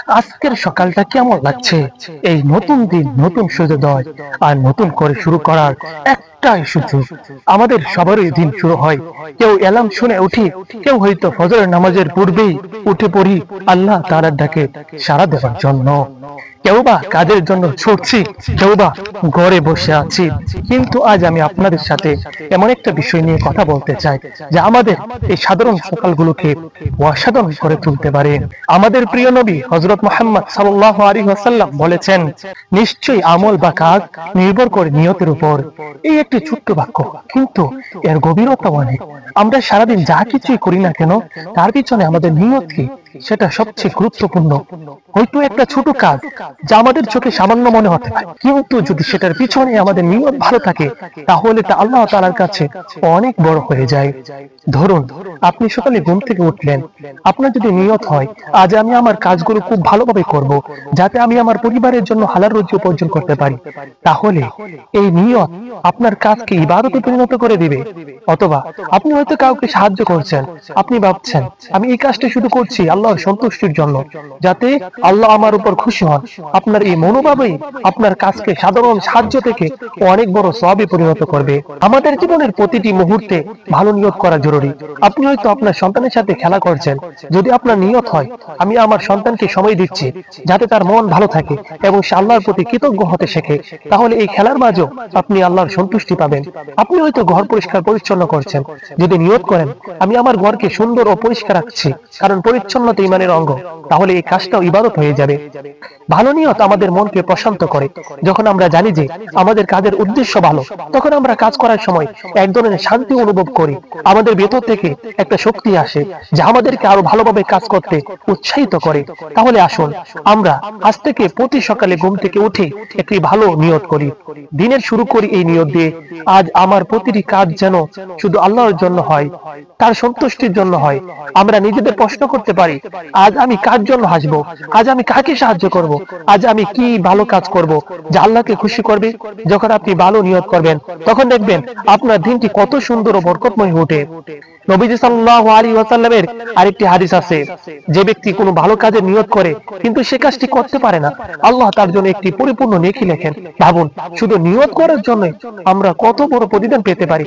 আজকের সকালটা কেমন লাগছে? এই নতুন দিন, নতুন সূর্যোদয় আর নতুন করে শুরু করার একটাই সুযোগ। আমাদের সবারই দিন শুরু হয়, কেউ অ্যালার্ম শুনে উঠি, কেউ হয়তো ফজরের নামাজের পূর্বেই উঠে পড়ি আল্লাহ তাআলার ডাকে সাড়া দেওয়ার জন্য। কেউ বা কাজের জন্য ছুটছি, কেউ বা ঘরে বসে আছি। কিন্তু আজ আমি আপনাদের সাথে এমন একটা বিষয় নিয়ে কথা বলতে চাই, যে আমাদের এই সাধারণ সকালগুলোকে অসাধারণ করে তুলতে পারে। আমাদের প্রিয় নবী হযরত মুহাম্মদ সাল্লাল্লাহু আলাইহি ওয়াসাল্লাম বলেছেন, নিশ্চয়ই আমল বা কাজ নির্ভর করে নিয়তের উপর। এই একটি ছোট্ট বাক্য, কিন্তু এর গভীরতা অনেক। আমরা সারাদিন যা কিছুই করি না কেন, তার পিছনে আমাদের নিয়ত কি, সেটা সবচেয়ে গুরুত্বপূর্ণ। হয়তো একটা ছোট কাজ যা আমাদের চোখে সামান্য মনে হতে পারে, কিন্তু যদি সেটার পিছনে আমাদের নিয়ত ভালো থাকে, তাহলে তা আল্লাহ তাআলার কাছে অনেক বড় হয়ে যায়। ধরুন, আপনি সকালে ঘুম থেকে উঠলেন, আপনার যদি নিয়ত হয় আজ আমি আমার কাজগুলো খুব ভালোভাবে করব, যাতে আমি আমার পরিবারের জন্য হালাল রুজি উপার্জন করতে পারি, তাহলে এই নিয়ত আপনার কাজকে ইবাদতে পরিণত করে দিবে। অথবা আপনি হয়তো কাউকে সাহায্য করছেন, আপনি ভাবছেন আমি এই কাজটা শুধু করছি আল্লাহর সন্তুষ্টির জন্য, যাতে আল্লাহ আমার উপর খুশি হন। আপনার এই মনোভাবই আপনার কাজকে সাধারণ সাহায্য থেকে অনেক বড় সওয়াবে পরিণত করবে। আমাদের জীবনের প্রতিটি মুহূর্তে ভালো নিয়ত করা জরুরি। আপনি হয়তো আপনার সন্তানের সাথে খেলা করছেন, যদি আপনার নিয়ত হয় আমি আমার সন্তানকে সময় দিচ্ছি যাতে তার মন ভালো থাকে এবং সে আল্লাহর প্রতি কৃতজ্ঞ হতে শেখে, তাহলে এই খেলার মাঝেও আপনি আল্লাহর সন্তুষ্টি পাবেন। আপনি হয়তো ঘর পরিষ্কার পরিচ্ছন্ন করছেন, যদি নিয়ত করেন আমি আমার ঘরকে সুন্দর ও পরিষ্কার রাখছি, কারণ পরিচ্ছন্নতা ঈমানের অঙ্গ, তাহলে এই কাজটাও ইবাদত হয়ে যাবে। ভালো নিয়ত আমাদের মনকে প্রশান্ত করে। যখন আমরা জানি যে আমাদের কাজের উদ্দেশ্য ভালো, তখন আমরা কাজ করার সময় এক ধরনের শান্তি অনুভব করি। আমাদের ভেতর থেকে একটা শক্তি আসে যা আমাদেরকে আরো ভালোভাবে কাজ করতে উৎসাহিত করে। তাহলে আসুন আমরা আজ থেকে প্রতি সকালে ঘুম থেকে উঠে একটি ভালো নিয়ত করি, দিনের শুরু করি এই নিয়ত দিয়ে, আজ আমার প্রতিটি কাজ যেন শুধু আল্লাহর জন্য হয়, তার সন্তুষ্টির জন্য হয়। আমরা নিজেদের প্রশ্ন করতে পারি, আজ আমি কার জন্য হাসবো, আজ আমি কাকে সাহায্য করব, আজ আমি কি ভালো কাজ করব যা আল্লাহকে খুশি করবে। যখন আপনি ভালো নিয়ত করবেন, তখন দেখবেন আপনার দিনটি কত সুন্দর ও বরকতময় হয়ে ওঠে। নবীজি সাল্লাল্লাহু আলাইহি ওয়াসাল্লামের আরেকটি হাদিস আছে, যে ব্যক্তি কোনো ভালো কাজের নিয়ত করে কিন্তু সে কাজটি করতে পারে না, আল্লাহ তার জন্য একটি পরিপূর্ণ নেকি লেখেন। ভাবুন, শুধু নিয়ত করার জন্য আমরা কত বড় প্রতিদান পেতে পারি।